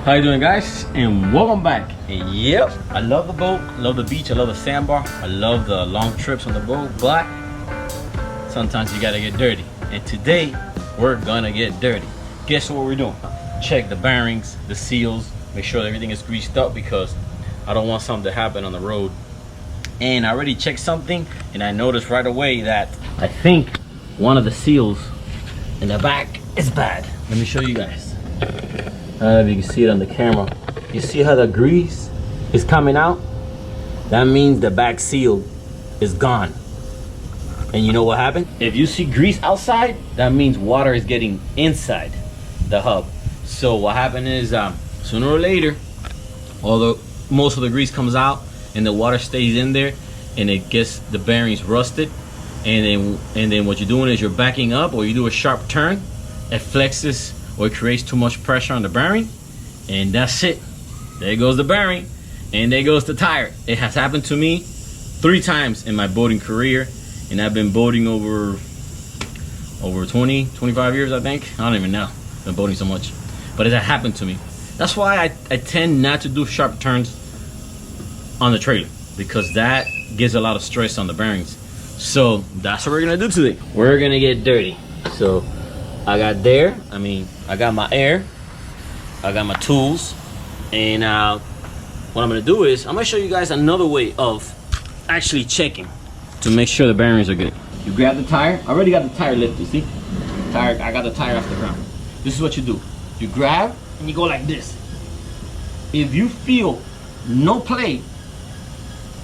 How you doing, guys? And welcome back. And yep, I love the boat, love the beach, I love the sandbar, I love the long trips on the boat, but sometimes you gotta get dirty. And today we're gonna get dirty. Guess what we're doing? Check the bearings, the seals, make sure everything is greased up because I don't want something to happen on the road. And I already checked something and I noticed right away that I think one of the seals in the back is bad. Let me show you guys. I don't know if you can see it on the camera. You see how the grease is coming out? That means the back seal is gone. And you know what happened? If you see grease outside, that means water is getting inside the hub. So what happened is sooner or later, most of the grease comes out and the water stays in there and it gets the bearings rusted. And then what you're doing is you're backing up, or you do a sharp turn, it flexes or it creates too much pressure on the bearing, and that's it. There goes the bearing and there goes the tire. It has happened to me 3 times in my boating career, and I've been boating over 25 years, I think. I don't even know. I've been boating so much, but it has happened to me. That's why I tend not to do sharp turns on the trailer, because that gives a lot of stress on the bearings. So that's what we're gonna do today. We're gonna get dirty. So I got my air, I got my tools, and what I'm gonna do is I'm gonna show you guys another way of actually checking to make sure the bearings are good. You grab the tire. I already got the tire lifted, see? I got the tire off the ground. This is what you do. You grab and you go like this. If you feel no play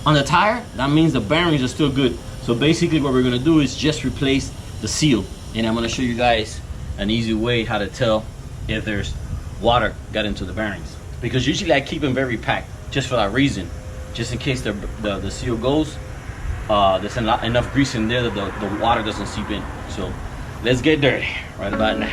on the tire, that means the bearings are still good. So basically what we're gonna do is just replace the seal, and I'm gonna show you guys an easy way how to tell if there's water got into the bearings, because usually I keep them very packed just for that reason, just in case the seal goes. There's enough grease in there that the water doesn't seep in. So let's get dirty right about now.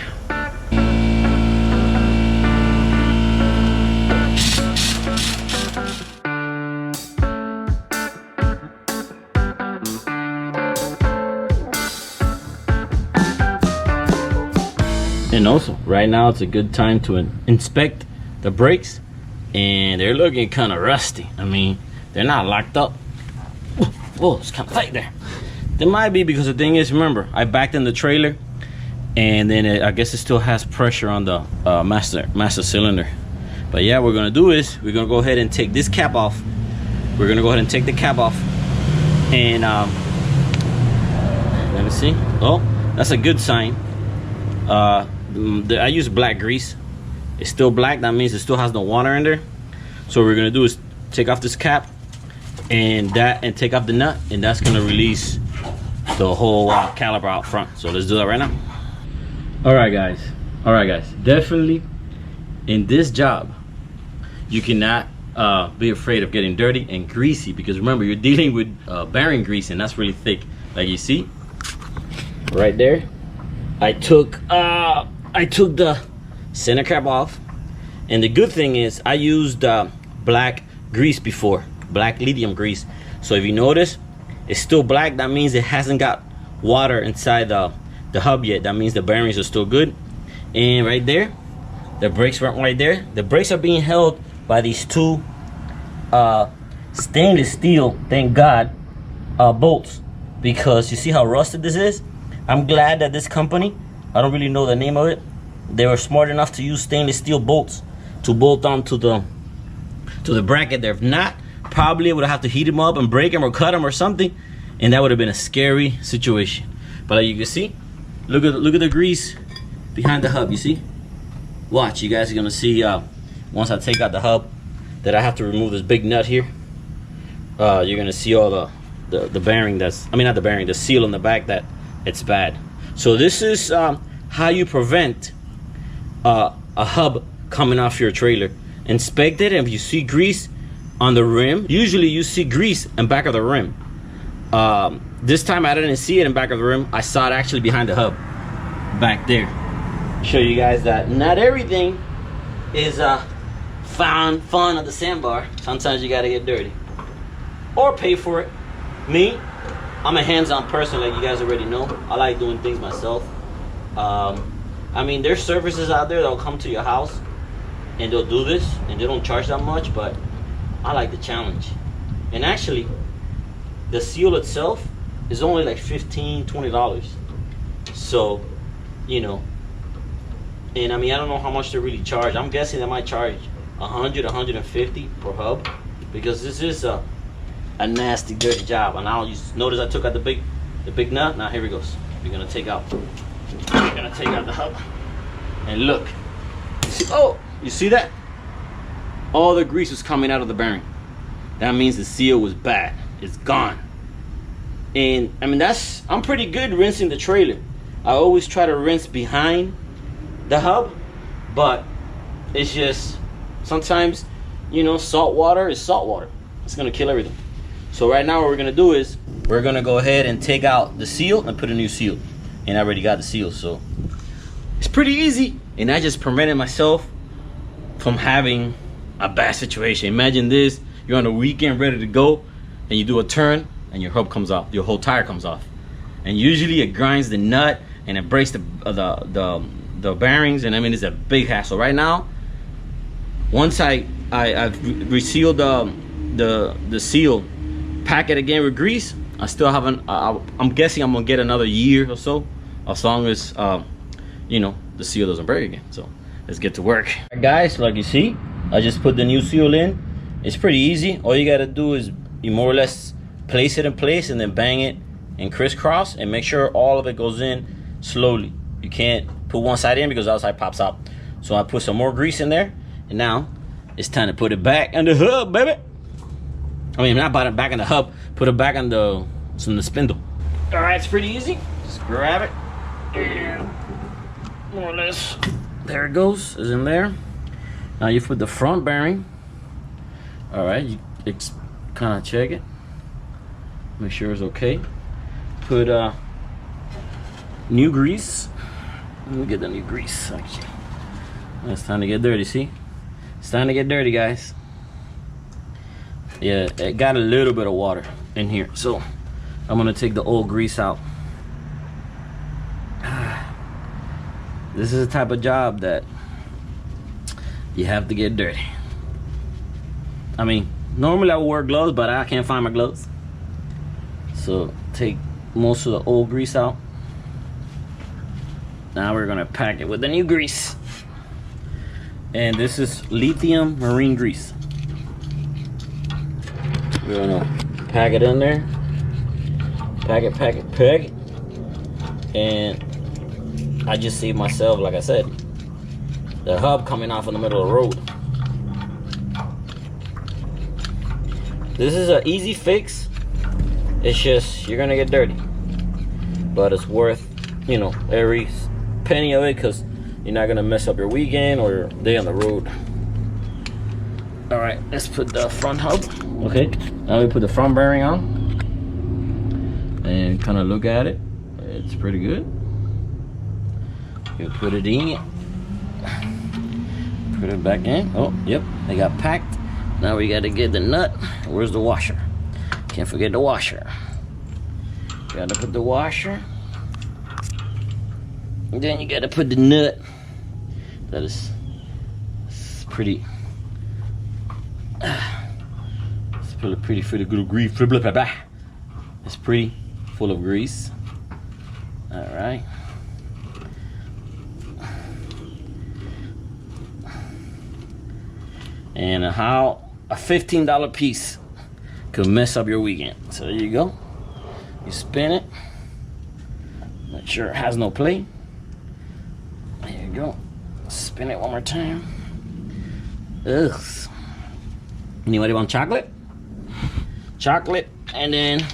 And also, right now it's a good time to inspect the brakes, and they're looking kind of rusty. I mean, they're not locked up. Whoa, it's kind of tight there. They might be because the thing is, remember, I backed in the trailer, and then I guess it still has pressure on the master cylinder. But yeah, what we're gonna do is we're gonna go ahead and take this cap off. We're gonna go ahead and take the cap off, and let me see. Oh, that's a good sign. I use black grease. It's still black. That means it still has no water in there. So what we're gonna do is take off this cap and take off the nut, and that's gonna release the whole caliper out front. So let's do that right now. All right guys, definitely in this job you cannot be afraid of getting dirty and greasy, because remember, you're dealing with bearing grease, and that's really thick. Like you see right there, I took the center cap off, and the good thing is I used black grease before, black lithium grease. So if you notice, it's still black. That means it hasn't got water inside the hub yet. That means the bearings are still good. And right there, the brakes right there. The brakes are being held by these 2 stainless steel, thank God, bolts, because you see how rusted this is. I'm glad that this company, I don't really know the name of it, they were smart enough to use stainless steel bolts to bolt onto the bracket there. If not, probably would have to heat them up and break them or cut them or something, and that would have been a scary situation. But like you can see, look at the grease behind the hub. You see? Watch, you guys are gonna see once I take out the hub that I have to remove this big nut here. You're gonna see all the bearing the seal in the back that it's bad. So this is how you prevent a hub coming off your trailer. Inspect it, and if you see grease on the rim, usually you see grease in back of the rim. This time I didn't see it in back of the rim. I saw it actually behind the hub back there. Show you guys that not everything is fun at the sandbar. Sometimes you gotta get dirty or pay for it. Me, I'm a hands-on person, like you guys already know. I like doing things myself. I mean, there's services out there that'll come to your house and they'll do this, and they don't charge that much, but I like the challenge. And actually, the seal itself is only like $15–20. So, you know, and I mean, I don't know how much they really charge. I'm guessing they might charge $100–150 per hub, because this is a nasty, dirty job. And now you notice I took out the big nut. Now here it goes. We're gonna take out the hub, and look. Oh, you see that? All the grease was coming out of the bearing. That means the seal was bad. It's gone. And I mean, I'm pretty good rinsing the trailer. I always try to rinse behind the hub, but it's just sometimes, you know, salt water is salt water. It's gonna kill everything. So right now what we're gonna do is we're gonna go ahead and take out the seal and put a new seal. And I already got the seal, so it's pretty easy. And I just prevented myself from having a bad situation. Imagine this, you're on the weekend ready to go, and you do a turn and your hub comes off, your whole tire comes off. And usually it grinds the nut and it breaks the bearings, and I mean, it's a big hassle. Right now, once I've resealed the seal, pack it again with grease, I still haven't, I'm guessing I'm gonna get another year or so, as long as you know, the seal doesn't break again. So let's get to work. Right, guys, like you see, I just put the new seal in. It's pretty easy. All you gotta do is you more or less place it in place and then bang it and crisscross, and make sure all of it goes in slowly. You can't put one side in because the other side pops out. So I put some more grease in there, and now it's time to put it back in the hub, baby. I mean, not back in the hub, put it back on the spindle. All right, it's pretty easy. Just grab it, and more or less, there it goes, is in there. Now you put the front bearing. All right, you kind of check it, make sure it's okay. Put new grease. Let me get the new grease, actually. It's time to get dirty, see? It's time to get dirty, guys. Yeah, it got a little bit of water in here, so I'm gonna take the old grease out. This is the type of job that you have to get dirty. I mean, normally I would wear gloves, but I can't find my gloves. So take most of the old grease out. Now we're gonna pack it with the new grease. And this is lithium marine grease. We're gonna pack it in there. Pack it. And I just saved myself, like I said, the hub coming off in the middle of the road. This is an easy fix. It's just, you're gonna get dirty. But it's worth, you know, every penny of it, because you're not gonna mess up your weekend or your day on the road. All right, let's put the front hub. Okay, now we put the front bearing on and kind of look at it. It's pretty good. You put it in, put it back in. Oh, yep, they got packed. Now we got to get the nut. Where's the washer? Can't forget the washer. Got to put the washer. And then you got to put the nut. That is pretty. It's pretty good grease. It's pretty full of grease. All right. And how a $15 piece could mess up your weekend. So there you go. You spin it. Make sure it has no play. There you go. Spin it one more time. Ugh. Anybody want chocolate? Chocolate, and then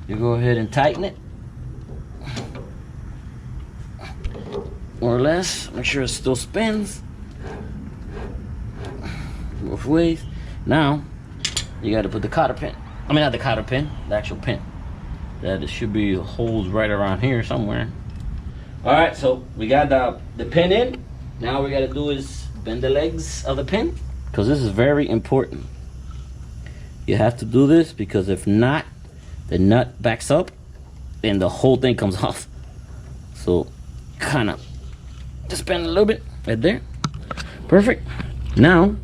you go ahead and tighten it. More or less. Make sure it still spins. Both ways. Now you got to put the cotter pin. I mean, not the cotter pin, the actual pin. That should be holes right around here somewhere. All right, so we got the pin in. Now we got to do is bend the legs of the pin, because this is very important. You have to do this, because if not, the nut backs up and the whole thing comes off. So kind of just bend a little bit right there. Perfect. Now,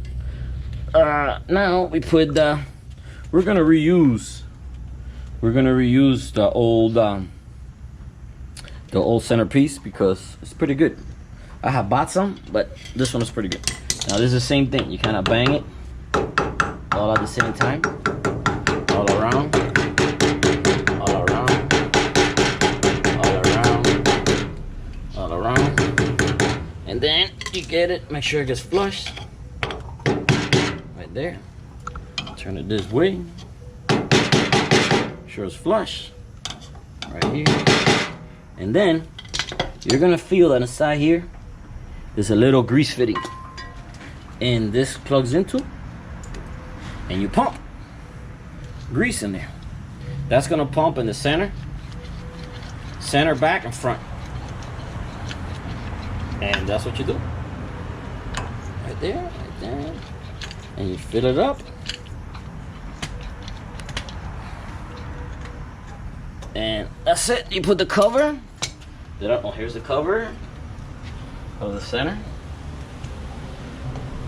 we put the. We're gonna reuse the old centerpiece because it's pretty good. I have bought some, but this one is pretty good. Now this is the same thing. You kind of bang it all at the same time, all around, all around, all around, all around, and then you get it. Make sure it gets flush right there. Turn it this way. Sure it's flush right here. And then you're gonna feel that inside here there's a little grease fitting, and this plugs into, and you pump grease in there. That's gonna pump in the center, back, and front, and that's what you do right there, and you fill it up. And that's it. You put the cover. Oh, here's the cover of the center.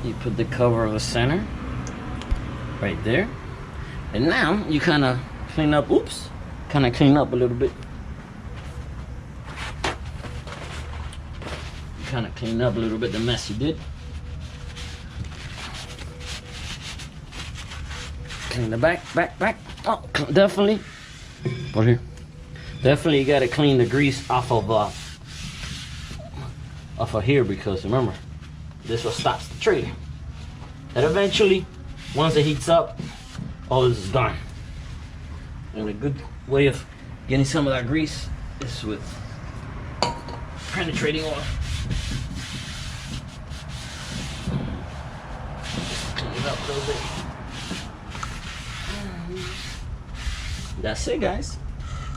You put the cover of the center right there. And now you kind of clean up. Oops. Kind of clean up a little bit. You kind of clean up a little bit the mess you did. Clean the back. Oh, definitely. Right here. Definitely you gotta clean the grease off of here, because remember, this what stops the trailer. And eventually, once it heats up, all this is gone. And a good way of getting some of that grease is with penetrating oil. Just clean it up a little bit. That's it, guys.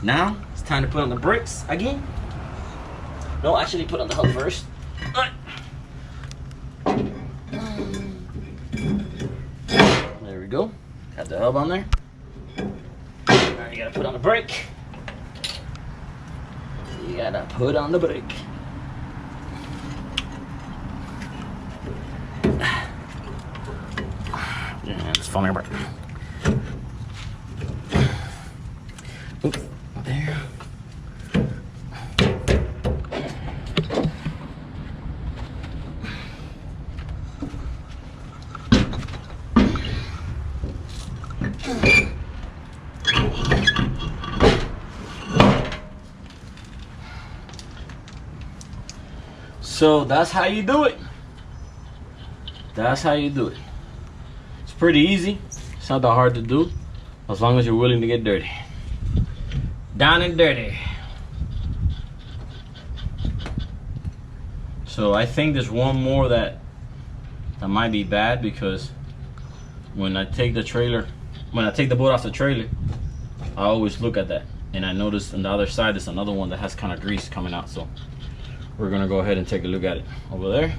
Now it's time to put on the brakes again. No, actually put on the hub first. There we go. Got the hub on there. Now you gotta put on the brake. You gotta put on the brake. Yeah, it's falling apart. Oops, there. So that's how you do it. That's how you do it. It's pretty easy. It's not that hard to do, as long as you're willing to get dirty. Down and dirty. So I think there's one more that might be bad, because when I take the boat off the trailer, I always look at that, and I notice on the other side there's another one that has kind of grease coming out. So we're gonna go ahead and take a look at it over there,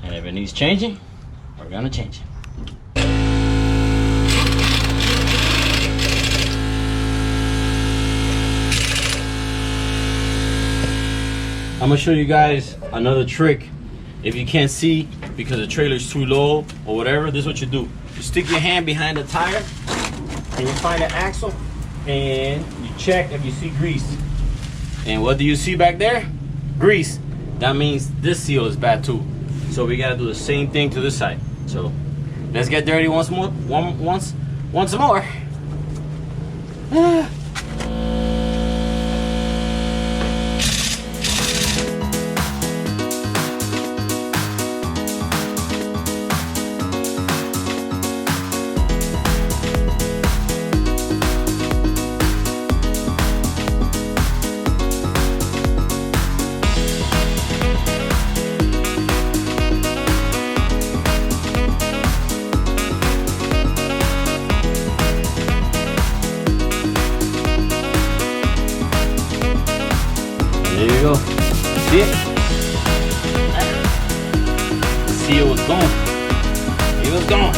and if it needs changing, we're gonna change it. I'm gonna show you guys another trick. If you can't see because the trailer's too low or whatever, this is what you do. You stick your hand behind the tire and you find the axle and you check if you see grease. And what do you see back there? Grease. That means this seal is bad too. So we gotta do the same thing to this side. So let's get dirty once more. Once more. There you go. See it? The seal was gone. It was gone.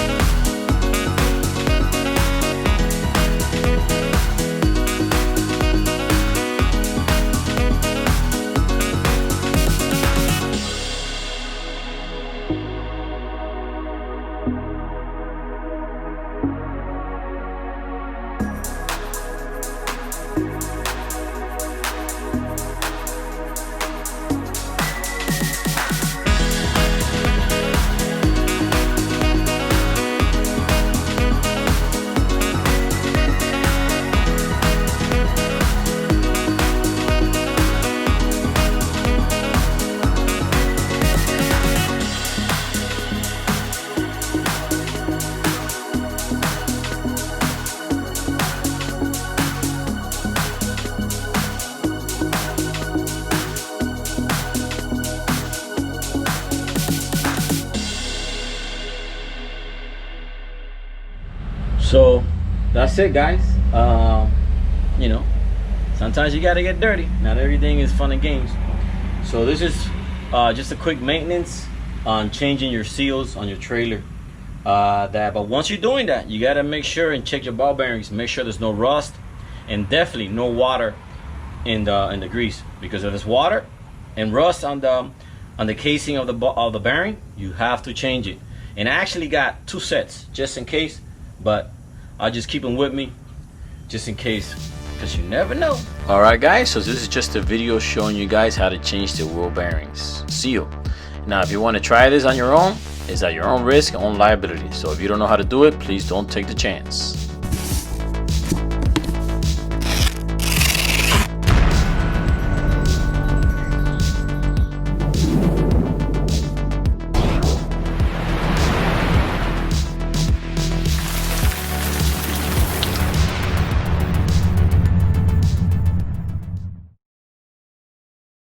So that's it, guys. You know, sometimes you gotta get dirty. Not everything is fun and games. So this is just a quick maintenance on changing your seals on your trailer. But once you're doing that, you gotta make sure and check your ball bearings. Make sure there's no rust, and definitely no water in the grease, because if there's water and rust on the casing of the bearing, you have to change it. And I actually got 2 sets just in case, but I'll just keep them with me just in case, because you never know. All right, guys, so this is just a video showing you guys how to change the wheel bearings seal. Now if you want to try this on your own, it's at your own risk, own liability. So if you don't know how to do it, please don't take the chance.